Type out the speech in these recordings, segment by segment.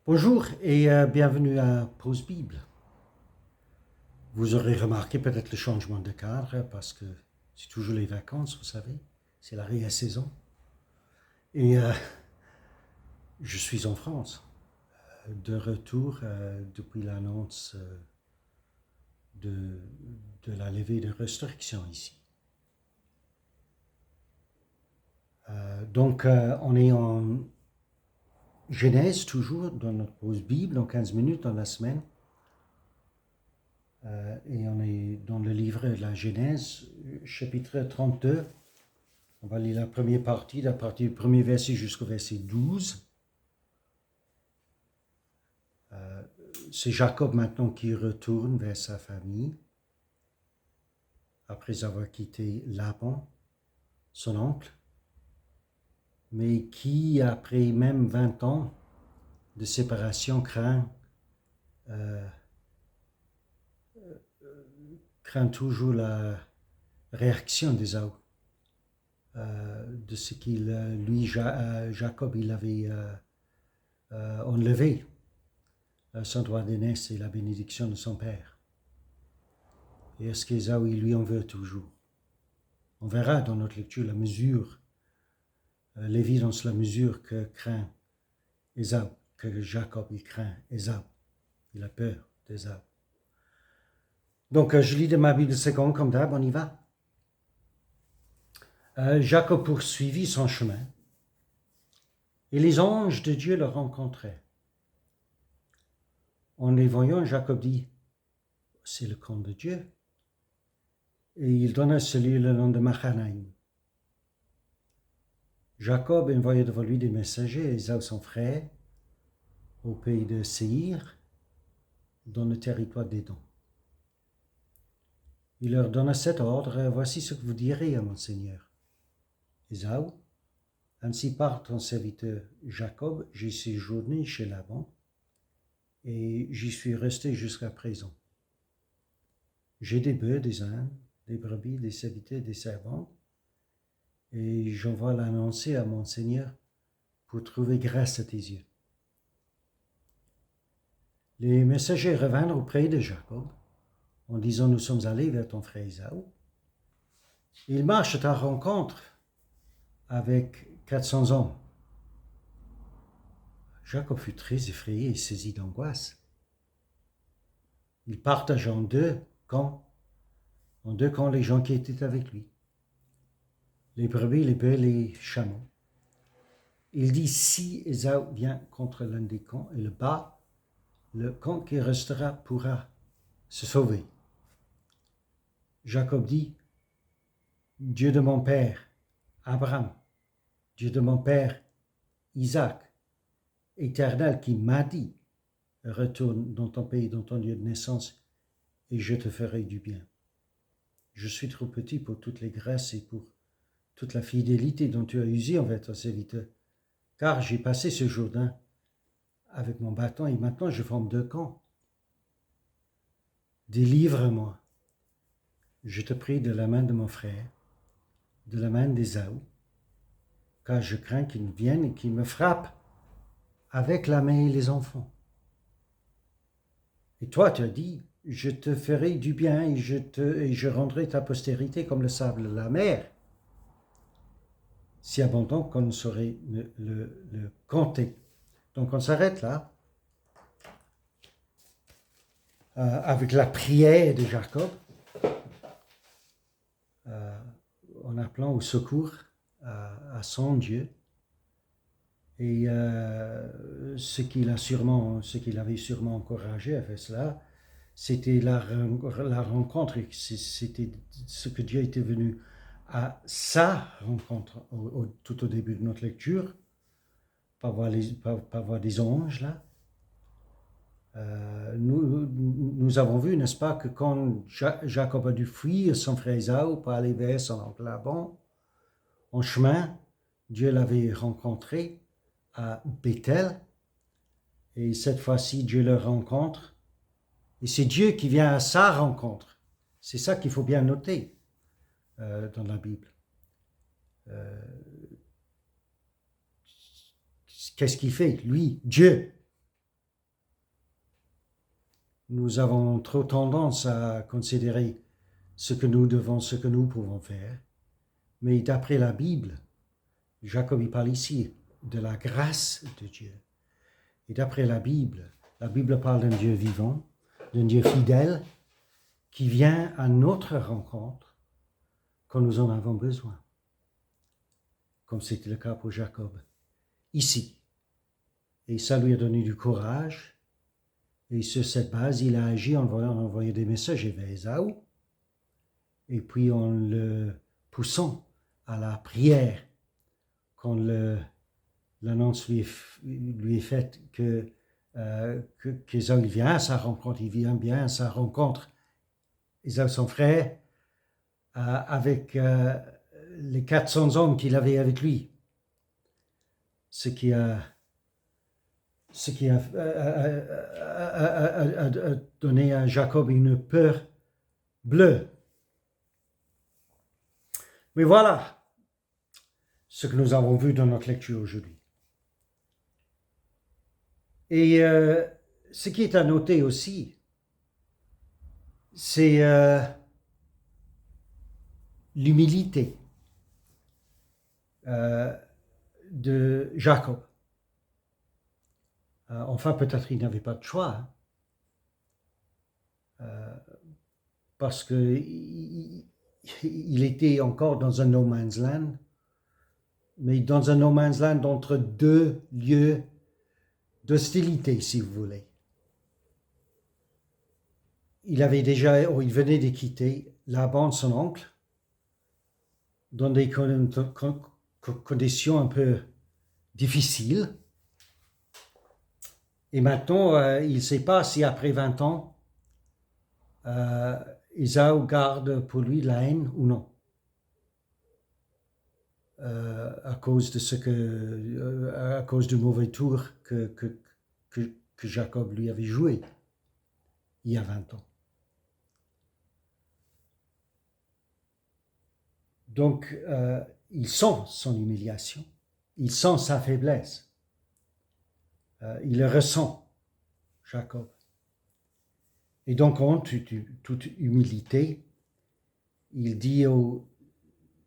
Bonjour et bienvenue à Pause Bible. Vous aurez remarqué peut-être le changement de cadre parce que c'est toujours les vacances, vous savez, c'est la réa-saison. Et je suis en France, de retour depuis l'annonce de, de la levée de restrictions ici. Donc on est en Genèse toujours dans notre Pause Bible, dans 15 minutes dans la semaine. Et on est dans le livre de la Genèse, chapitre 32. On va lire la première partie, à partir du premier verset jusqu'au verset 12. C'est Jacob maintenant qui retourne vers sa famille, après avoir quitté Laban, son oncle, mais qui, après même 20 ans de séparation, craint toujours la réaction d'Ésaü, de ce qu'il, lui, Jacob, il avait enlevé son droit d'aînesse et la bénédiction de son père. Et est-ce qu'Ésaü, il lui en veut toujours? On verra dans notre lecture la mesure, l'évidence, la mesure que craint Ésaü, que Jacob, il craint Ésaü. Il a peur d'Ésaü. Donc, je lis de ma Bible seconde, comme d'hab, on y va. Jacob poursuivit son chemin, et les anges de Dieu le rencontraient. En les voyant, Jacob dit, c'est le camp de Dieu. Et il donna à celui le nom de Mahanaïm. Jacob envoya devant lui des messagers à Ésaü son frère, au pays de Séhir, dans le territoire d'Édom. Il leur donna cet ordre, voici ce que vous direz à mon Seigneur. Ésaü, ainsi part ton serviteur Jacob, j'ai séjourné chez Laban, et j'y suis resté jusqu'à présent. J'ai des bœufs, des ânes, des brebis, des serviteurs, des servantes, et j'envoie l'annoncer à mon Seigneur pour trouver grâce à tes yeux. Les messagers revinrent auprès de Jacob, en disant, nous sommes allés vers ton frère Ésaü. Ils marchent à ta rencontre avec 400 hommes. Jacob fut très effrayé et saisi d'angoisse. Il partagea en deux camps les gens qui étaient avec lui, les brebis, les bœufs, les chameaux. Il dit, si Ésaü vient contre l'un des camps et le bat, le camp qui restera pourra se sauver. Jacob dit, Dieu de mon père, Abraham, Dieu de mon père, Isaac, Éternel qui m'a dit, retourne dans ton pays, dans ton lieu de naissance, et je te ferai du bien. Je suis trop petit pour toutes les grâces et pour toute la fidélité dont tu as usé envers ton serviteur, car j'ai passé ce Jourdain avec mon bâton et maintenant je forme deux camps. Délivre-moi, je te prie, de la main de mon frère, de la main d'Ésaü, car je crains qu'il vienne et qu'il me frappe avec la main et les enfants. Et toi, tu as dit, je te ferai du bien et je rendrai ta postérité comme le sable de la mer, si abondant qu'on ne saurait le compter. Donc on s'arrête là, avec la prière de Jacob, en appelant au secours à son Dieu. Et ce qu'il avait sûrement encouragé à faire cela, c'était la rencontre, c'était ce que Dieu était venu à sa rencontre tout au début de notre lecture, par voir des anges là. Nous avons vu, n'est-ce pas, que quand Jacob a dû fuir son frère Ésaü pour aller vers son oncle Laban, en chemin, Dieu l'avait rencontré à Bethel, et cette fois-ci, Dieu le rencontre, et c'est Dieu qui vient à sa rencontre. C'est ça qu'il faut bien noter dans la Bible. Qu'est-ce qu'il fait, lui, Dieu? nous avons trop tendance à considérer ce que nous devons, ce que nous pouvons faire. Mais d'après la Bible, Jacob il parle ici de la grâce de Dieu. Et d'après la Bible parle d'un Dieu vivant, d'un Dieu fidèle, qui vient à notre rencontre quand nous en avons besoin, comme c'était le cas pour Jacob, ici. Et ça lui a donné du courage, et sur cette base, il a agi en envoyant des messages vers Ésaü, et puis en le poussant à la prière, quand l'annonce lui est faite qu'Ésaü vient à sa rencontre, il vient bien à sa rencontre, Ésaü son frère, avec les 400 hommes qu'il avait avec lui, ce qui a donné à Jacob une peur bleue. Mais voilà ce que nous avons vu dans notre lecture aujourd'hui. Et ce qui est à noter aussi, c'est l'humilité de Jacob. Enfin, peut-être il n'avait pas de choix, parce qu'il était encore dans un no man's land, mais dans un no man's land entre deux lieux d'hostilité, si vous voulez. Il venait de quitter Laban, son oncle, dans des conditions un peu difficiles. Et maintenant, il ne sait pas si après 20 ans, Ésaü garde pour lui la haine ou non. À cause du mauvais tour que Jacob lui avait joué il y a 20 ans. Donc, il sent son humiliation, il sent sa faiblesse, il le ressent, Jacob. Et donc, en toute humilité, il dit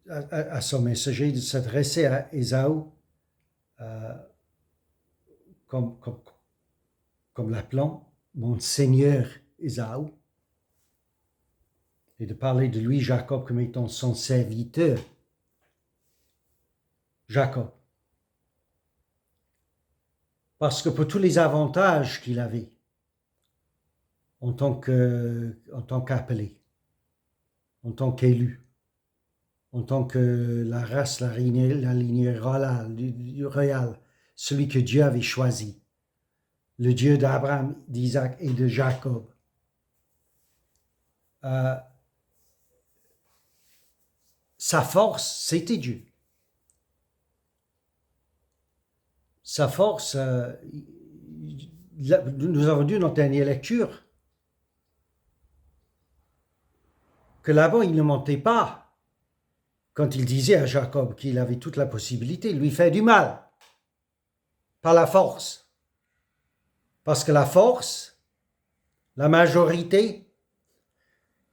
à son messager de s'adresser à Ésaü comme l'appelant mon Seigneur Ésaü, et de parler de lui, Jacob, comme étant son serviteur, Jacob. Parce que pour tous les avantages qu'il avait en tant qu'appelé, en tant qu'élu, en tant que la race, la lignée royale, celui que Dieu avait choisi, le Dieu d'Abraham, d'Isaac et de Jacob. Sa force, c'était Dieu. Sa force, nous avons dit dans notre dernière lecture que là-bas, il ne mentait pas quand il disait à Jacob qu'il avait toute la possibilité de lui faire du mal, par la force. Parce que la force, la majorité,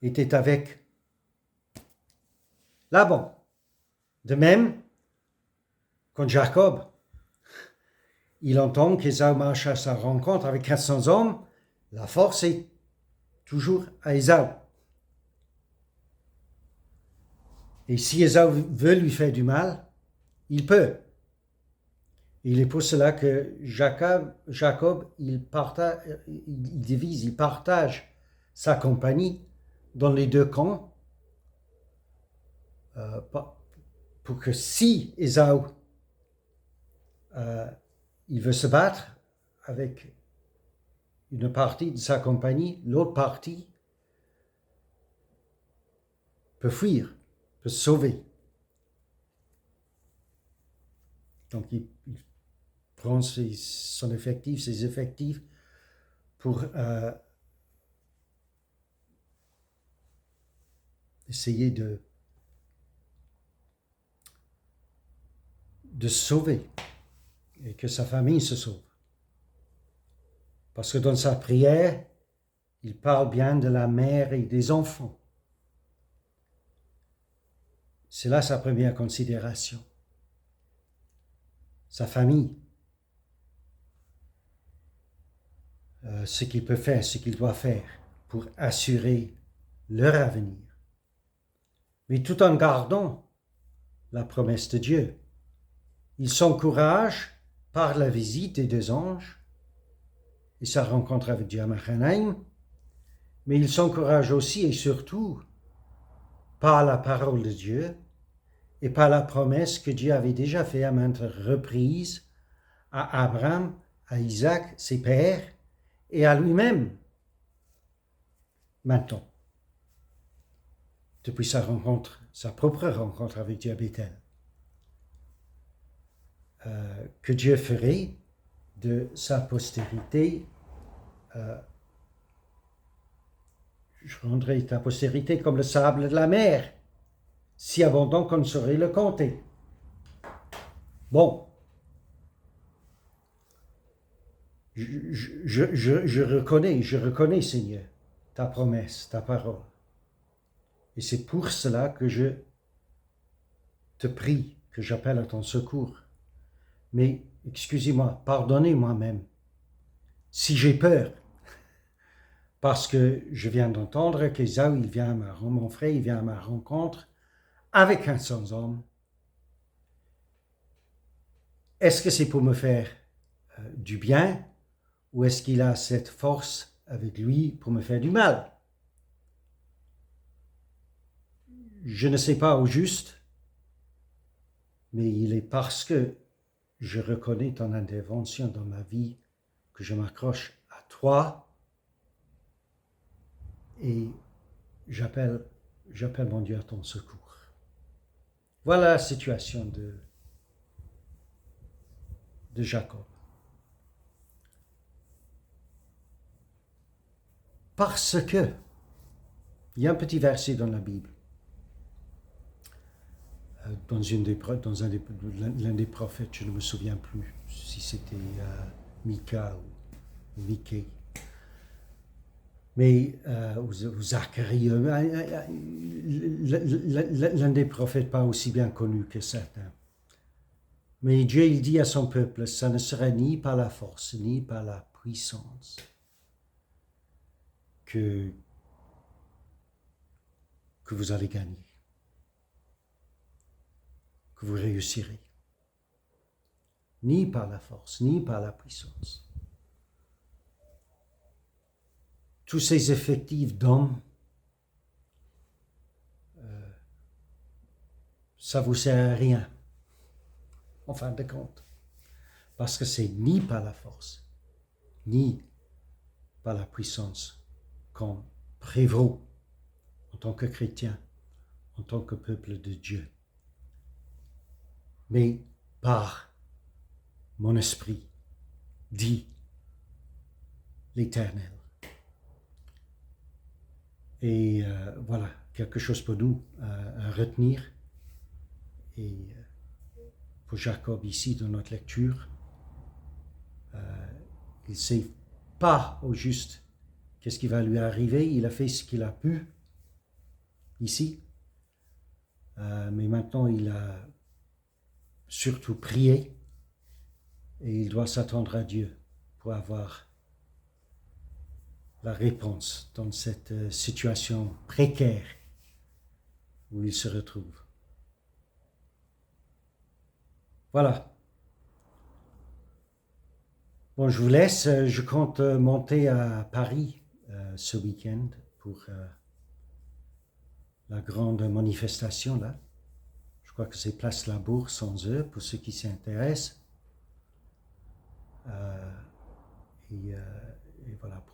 était avec Laban. De même, quand Jacob, il entend qu'Ésaü marche à sa rencontre avec 400 hommes, la force est toujours à Ésaü. Et si Ésaü veut lui faire du mal, il peut. Il est pour cela que Jacob il partage sa compagnie dans les deux camps, pour que si Ésaü il veut se battre avec une partie de sa compagnie, l'autre partie peut fuir, peut se sauver. Donc il prend ses effectifs pour essayer de se sauver et que sa famille se sauve. Parce que dans sa prière, il parle bien de la mère et des enfants. C'est là sa première considération. Sa famille. Ce qu'il peut faire, ce qu'il doit faire pour assurer leur avenir. Mais tout en gardant la promesse de Dieu. Il s'encourage par la visite des deux anges et sa rencontre avec Dieu à Mahanaïm, mais il s'encourage aussi et surtout par la parole de Dieu et par la promesse que Dieu avait déjà faite à maintes reprises à Abraham, à Isaac, ses pères, et à lui-même, maintenant, depuis sa rencontre, sa propre rencontre avec Dieu à Bethel, que Dieu ferait de sa postérité, je rendrai ta postérité comme le sable de la mer, si abondant qu'on ne saurait le compter. Bon, je reconnais, Seigneur, ta promesse, ta parole. Et c'est pour cela que je te prie, que j'appelle à ton secours. Mais, excusez-moi, pardonnez-moi même, si j'ai peur, parce que je viens d'entendre qu'Ésaü, mon frère, il vient à ma rencontre avec un sans homme. Est-ce que c'est pour me faire du bien, ou est-ce qu'il a cette force avec lui pour me faire du mal? Je ne sais pas au juste, mais il est parce que je reconnais ton intervention dans ma vie que je m'accroche à toi et j'appelle mon Dieu à ton secours. Voilà la situation de Jacob. Parce que, il y a un petit verset dans la Bible, dans l'un des prophètes, je ne me souviens plus si c'était Mika ou Mickey, mais ou Zacharie, l'un des prophètes pas aussi bien connu que certains. Mais Dieu, il dit à son peuple, ça ne sera ni par la force, ni par la puissance que vous allez gagner, que vous réussirez. Ni par la force, ni par la puissance. Tous ces effectifs d'hommes, ça vous sert à rien, en fin de compte. Parce que c'est ni par la force, ni par la puissance qu'on prévaut en tant que chrétien, en tant que peuple de Dieu, mais par mon esprit, dit l'Éternel. Et voilà, quelque chose pour nous à retenir. Et pour Jacob ici, dans notre lecture, il ne sait pas au juste qu'est-ce qui va lui arriver. Il a fait ce qu'il a pu ici. Mais maintenant, il a surtout prié et il doit s'attendre à Dieu pour avoir la réponse dans cette situation précaire où il se retrouve. Voilà. Bon, je vous laisse. Je compte monter à Paris ce week-end pour la grande manifestation là. Je crois que c'est Place Labour, sans eux, pour ceux qui s'intéressent. Et voilà,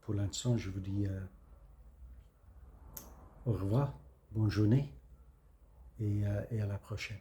pour l'instant, je vous dis au revoir, bonne journée et à la prochaine.